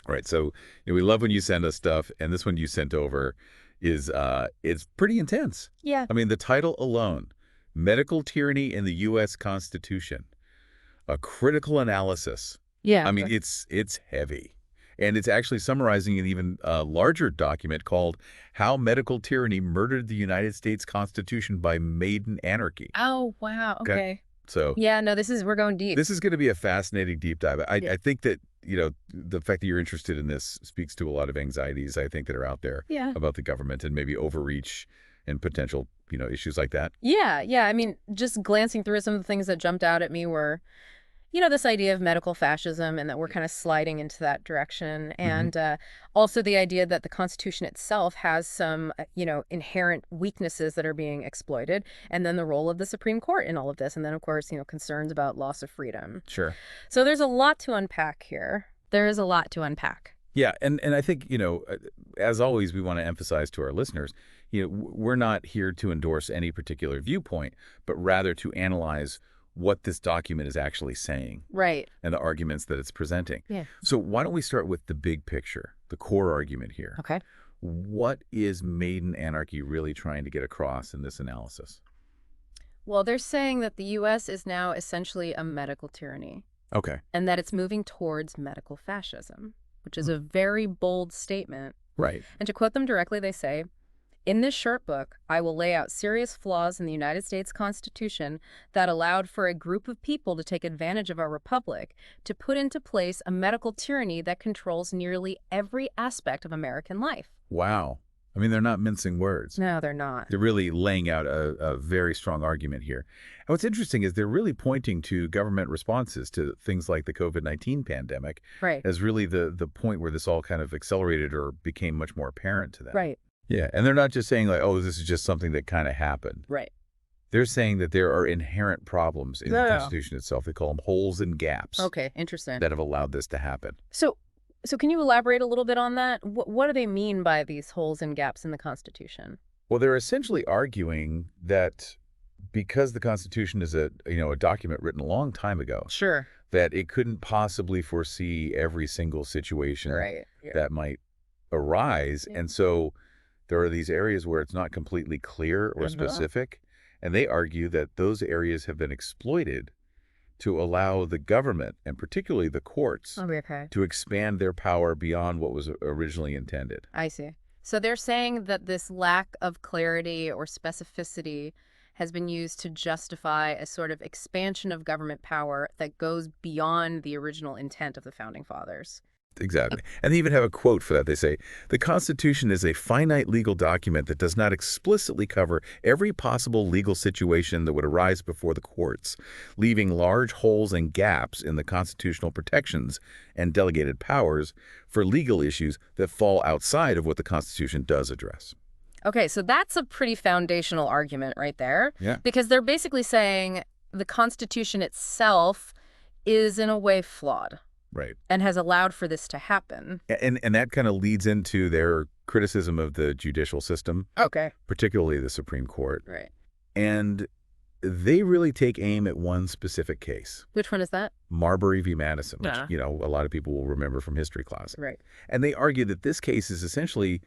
Right. So we love when you send us stuff, and this one you sent over is it's pretty intense. Yeah. I mean, the title alone, Medical Tyranny in the U.S. Constitution, a critical analysis. Yeah. I mean, it's heavy. And it's actually summarizing an even larger document called How Medical Tyranny Murdered the United States Constitution by Maiden Anarchy. Oh, wow. Okay. Okay. So Yeah, no, we're going deep. this is going to be a fascinating deep dive. Yeah. I think that, the fact that you're interested in this speaks to a lot of anxieties, I think, that are out there Yeah. about the government and maybe overreach and potential, issues like that. Yeah, yeah. I mean, just glancing through some of the things that jumped out at me were, this idea of medical fascism and that we're kind of sliding into that direction. Hmm. And also the idea that the Constitution itself has some, inherent weaknesses that are being exploited. And then the role of the Supreme Court in all of this. And then, of course, concerns about loss of freedom. Sure. So there's a lot to unpack here. There is a lot to unpack. Yeah. And I think, as always, we want to emphasize to our listeners, we're not here to endorse any particular viewpoint, but rather to analyze what this document is actually saying. Right. And the arguments that it's presenting. Yeah. So why don't we start with the big picture, the core argument here? Okay. What is Maiden Anarchy really trying to get across in this analysis? Well, they're saying that the U.S. is now essentially a medical tyranny. Okay. And that it's moving towards medical fascism, which is a very bold statement. Right. And to quote them directly, they say, "In this short book, I will lay out serious flaws in the United States Constitution that allowed for a group of people to take advantage of our republic to put into place a medical tyranny that controls nearly every aspect of American life." Wow. I mean, they're not mincing words. No, they're not. They're really laying out a very strong argument here. And what's interesting is they're really pointing to government responses to things like the COVID-19 pandemic Right. as really the point where this all kind of accelerated or became much more apparent to them. Right. Yeah. And they're not just saying like, oh, this is just something that kind of happened. Right. They're saying that there are inherent problems in the Yeah. Constitution itself. They call them holes and gaps Okay, interesting. that have allowed this to happen. So can you elaborate a little bit on that? What do they mean by these holes and gaps in the Constitution? Well, they're essentially arguing that because the Constitution is a document written a long time ago, Sure. that it couldn't possibly foresee every single situation Right. Yeah. that might arise. Yeah. And so there are these areas where it's not completely clear or specific. And they argue that those areas have been exploited to allow the government, and particularly the courts, Okay. to expand their power beyond what was originally intended. I see. So they're saying that this lack of clarity or specificity has been used to justify a sort of expansion of government power that goes beyond the original intent of the Founding Fathers. Exactly. And they even have a quote for that. They say, "The Constitution is a finite legal document that does not explicitly cover every possible legal situation that would arise before the courts, leaving large holes and gaps in the constitutional protections and delegated powers for legal issues that fall outside of what the Constitution does address." Okay, so that's a pretty foundational argument right there. Yeah. Because they're basically saying the Constitution itself is in a way flawed. Right. And has allowed for this to happen. And that kind of leads into their criticism of the judicial system, Okay. particularly the Supreme Court. Right. And they really take aim at one specific case. Which one is that? Marbury v. Madison, which, Yeah. a lot of people will remember from history class. Right. And they argue that this case is essentially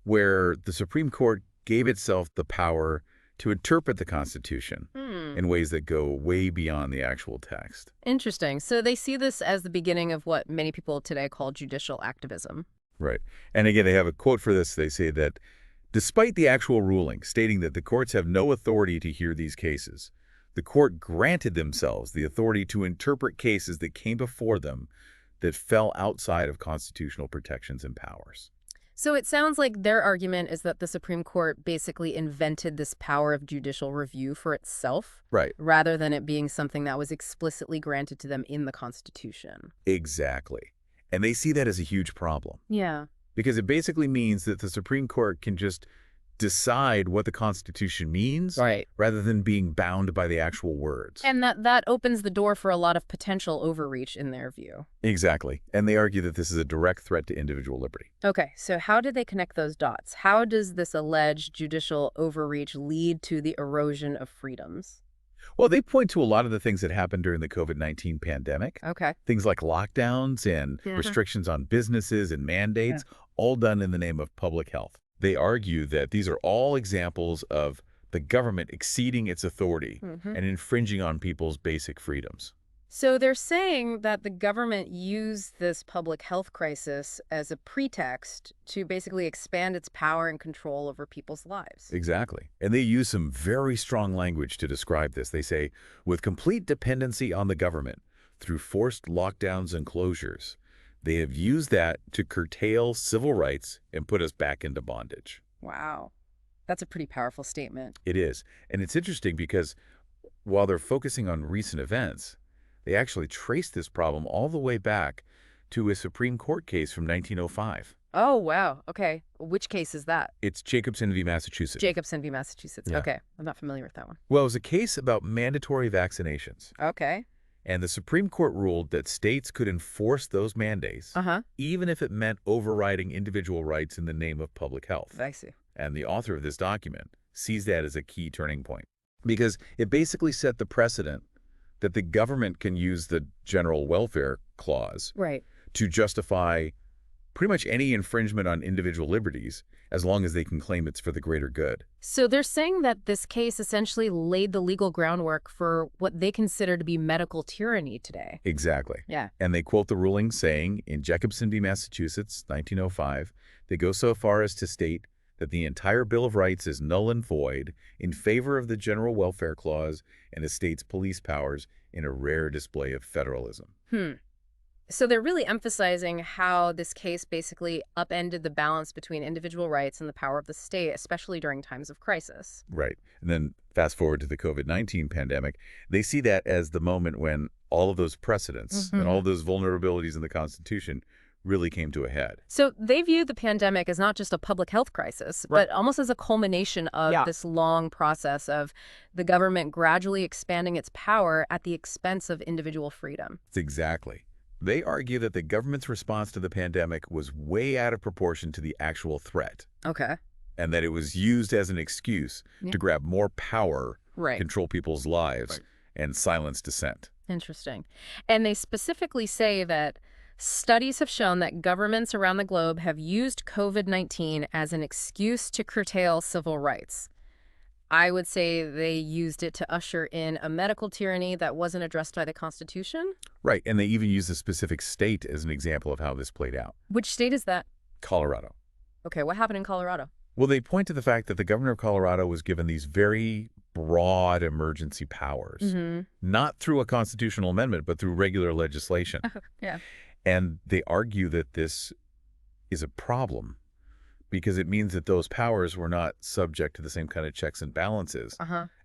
where the Supreme Court gave itself the power to interpret the Constitution in ways that go way beyond the actual text. Interesting. So they see this as the beginning of what many people today call judicial activism. Right. And again, they have a quote for this. They say that despite the actual ruling stating that the courts have no authority to hear these cases, the court granted themselves the authority to interpret cases that came before them that fell outside of constitutional protections and powers. So it sounds like their argument is that the Supreme Court basically invented this power of judicial review for itself, Right. rather than it being something that was explicitly granted to them in the Constitution. Exactly. And they see that as a huge problem Yeah. because it basically means that the Supreme Court can just decide what the Constitution means Right. rather than being bound by the actual words. And that opens the door for a lot of potential overreach in their view. Exactly. And they argue that this is a direct threat to individual liberty. Okay, so how did they connect those dots? How does this alleged judicial overreach lead to the erosion of freedoms? Well, they point to a lot of the things that happened during the COVID-19 pandemic. Okay. Things like lockdowns and restrictions on businesses and mandates, all done in the name of public health. They argue that these are all examples of the government exceeding its authority and infringing on people's basic freedoms. So they're saying that the government used this public health crisis as a pretext to basically expand its power and control over people's lives. Exactly. And they use some very strong language to describe this. They say, with complete dependency on the government through forced lockdowns and closures, they have used that to curtail civil rights and put us back into bondage. Wow. That's a pretty powerful statement. It is. And it's interesting because while they're focusing on recent events, they actually trace this problem all the way back to a Supreme Court case from 1905. Oh, wow. Okay. Which case is that? It's Jacobson v. Massachusetts. Jacobson v. Massachusetts. Yeah. Okay. I'm not familiar with that one. Well, it was a case about mandatory vaccinations. Okay. And the Supreme Court ruled that states could enforce those mandates, even if it meant overriding individual rights in the name of public health. I see. And the author of this document sees that as a key turning point because it basically set the precedent that the government can use the general welfare clause to justify pretty much any infringement on individual liberties as long as they can claim it's for the greater good. So they're saying that this case essentially laid the legal groundwork for what they consider to be medical tyranny today. Exactly. Yeah. And they quote the ruling saying, in Jacobson v. Massachusetts, 1905, they go so far as to state that the entire Bill of Rights is null and void in favor of the General Welfare Clause and the state's police powers in a rare display of federalism. So they're really emphasizing how this case basically upended the balance between individual rights and the power of the state, especially during times of crisis. Right. And then fast forward to the COVID-19 pandemic, they see that as the moment when all of those precedents and all those vulnerabilities in the Constitution really came to a head. So they view the pandemic as not just a public health crisis, but almost as a culmination of this long process of the government gradually expanding its power at the expense of individual freedom. Exactly. They argue that the government's response to the pandemic was way out of proportion to the actual threat. Okay. And that it was used as an excuse to grab more power, control people's lives, and silence dissent. Interesting. And they specifically say that studies have shown that governments around the globe have used COVID-19 as an excuse to curtail civil rights. I would say they used it to usher in a medical tyranny that wasn't addressed by the Constitution. Right, and they even used a specific state as an example of how this played out. Which state is that? Colorado. Okay, what happened in Colorado? Well, they point to the fact that the governor of Colorado was given these very broad emergency powers, not through a constitutional amendment, but through regular legislation. And they argue that this is a problem because it means that those powers were not subject to the same kind of checks and balances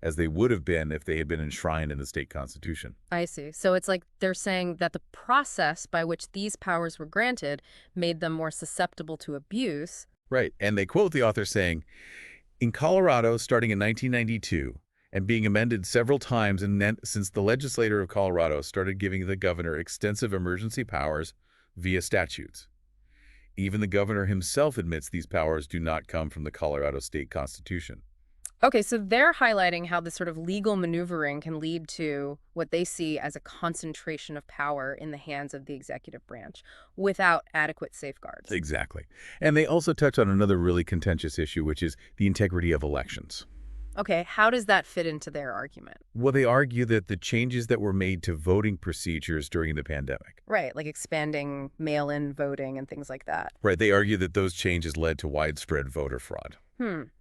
as they would have been if they had been enshrined in the state constitution. I see. So it's like they're saying that the process by which these powers were granted made them more susceptible to abuse. Right. And they quote the author saying, in Colorado, starting in 1992, and being amended several times since the legislature of Colorado started giving the governor extensive emergency powers via statutes. Even the governor himself admits these powers do not come from the Colorado state constitution. Okay, so they're highlighting how this sort of legal maneuvering can lead to what they see as a concentration of power in the hands of the executive branch without adequate safeguards. Exactly. And they also touch on another really contentious issue, which is the integrity of elections. Okay, how does that fit into their argument? Well, they argue that the changes that were made to voting procedures during the pandemic. Right, like expanding mail-in voting and things like that. Right, they argue that those changes led to widespread voter fraud.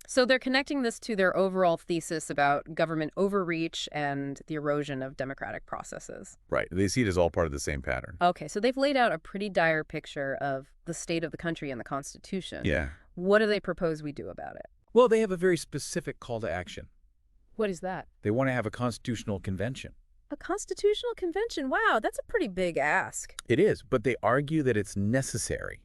So they're connecting this to their overall thesis about government overreach and the erosion of democratic processes. Right, they see it as all part of the same pattern. Okay, so they've laid out a pretty dire picture of the state of the country and the Constitution. Yeah. What do they propose we do about it? Well, they have a very specific call to action. What is that? They want to have a constitutional convention. A constitutional convention? Wow, that's a pretty big ask. It is, but they argue that it's necessary.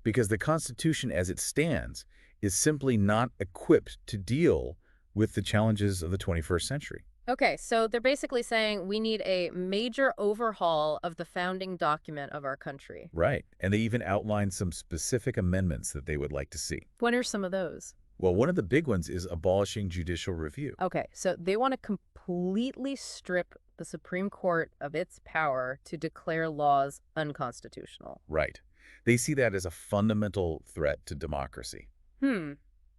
Because the Constitution as it stands is simply not equipped to deal with the challenges of the 21st century. Okay, so they're basically saying we need a major overhaul of the founding document of our country. Right, and they even outline some specific amendments that they would like to see. What are some of those? Well, one of the big ones is abolishing judicial review. Okay, so they want to completely strip the Supreme Court of its power to declare laws unconstitutional. Right. They see that as a fundamental threat to democracy. Hmm.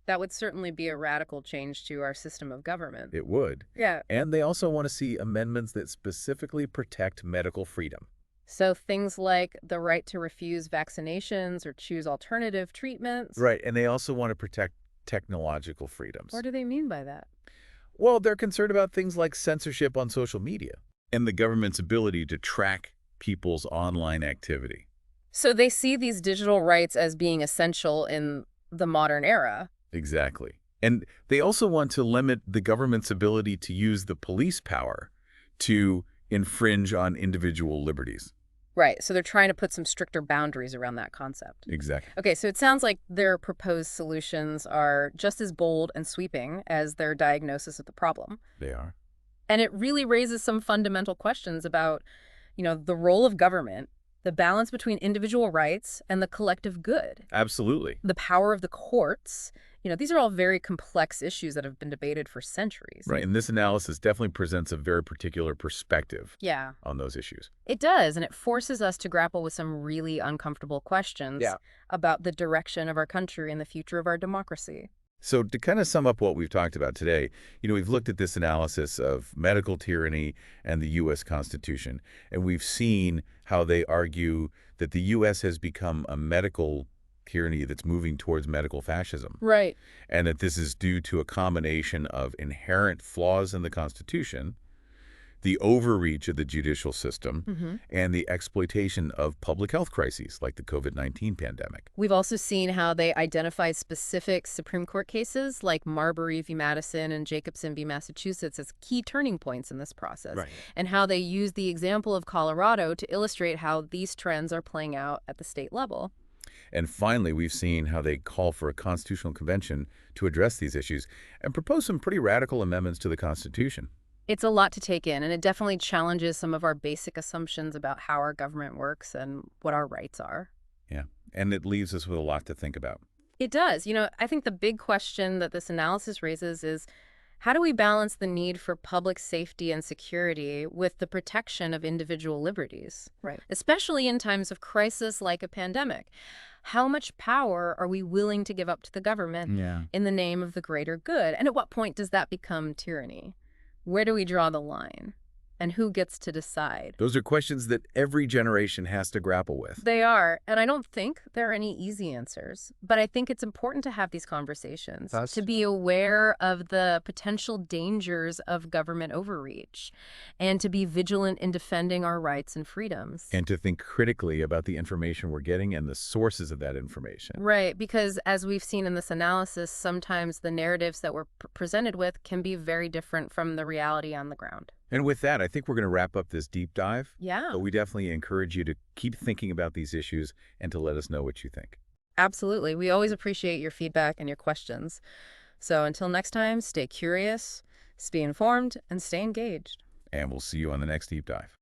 That would certainly be a radical change to our system of government. It would. Yeah. And they also want to see amendments that specifically protect medical freedom. So things like the right to refuse vaccinations or choose alternative treatments. Right. And they also want to protect technological freedoms. What do they mean by that? Well, they're concerned about things like censorship on social media and the government's ability to track people's online activity. So they see these digital rights as being essential in the modern era. Exactly. And they also want to limit the government's ability to use the police power to infringe on individual liberties. Right, so they're trying to put some stricter boundaries around that concept. Exactly. Okay, so it sounds like their proposed solutions are just as bold and sweeping as their diagnosis of the problem. They are. And it really raises some fundamental questions about, the role of government, the balance between individual rights and the collective good, Absolutely. the power of the courts. These are all very complex issues that have been debated for centuries. Right. And this analysis definitely presents a very particular perspective Yeah, on those issues. it does. And it forces us to grapple with some really uncomfortable questions about the direction of our country and the future of our democracy. So to kind of sum up what we've talked about today, we've looked at this analysis of medical tyranny and the U.S. Constitution, and we've seen how they argue that the U.S. has become a medical tyranny that's moving towards medical fascism, Right. and that this is due to a combination of inherent flaws in the Constitution, the overreach of the judicial system, and the exploitation of public health crises like the COVID-19 pandemic. We've also seen how they identify specific Supreme Court cases like Marbury v. Madison and Jacobson v. Massachusetts as key turning points in this process, Right. and how they use the example of Colorado to illustrate how these trends are playing out at the state level. And finally, we've seen how they call for a constitutional convention to address these issues and propose some pretty radical amendments to the Constitution. It's a lot to take in, and it definitely challenges some of our basic assumptions about how our government works and what our rights are. Yeah, and it leaves us with a lot to think about. It does. I think the big question that this analysis raises is, how do we balance the need for public safety and security with the protection of individual liberties? Right. Especially in times of crisis like a pandemic. How much power are we willing to give up to the government in the name of the greater good? And at what point does that become tyranny? Where do we draw the line? And who gets to decide? Those are questions that every generation has to grapple with. They are, and I don't think there are any easy answers, but I think it's important to have these conversations, to be aware of the potential dangers of government overreach, and to be vigilant in defending our rights and freedoms. And to think critically about the information we're getting and the sources of that information. Right, because as we've seen in this analysis, sometimes the narratives that we're presented with can be very different from the reality on the ground. And with that, I think we're going to wrap up this deep dive. Yeah. But we definitely encourage you to keep thinking about these issues and to let us know what you think. Absolutely. We always appreciate your feedback and your questions. So until next time, stay curious, stay informed, and stay engaged. And we'll see you on the next deep dive.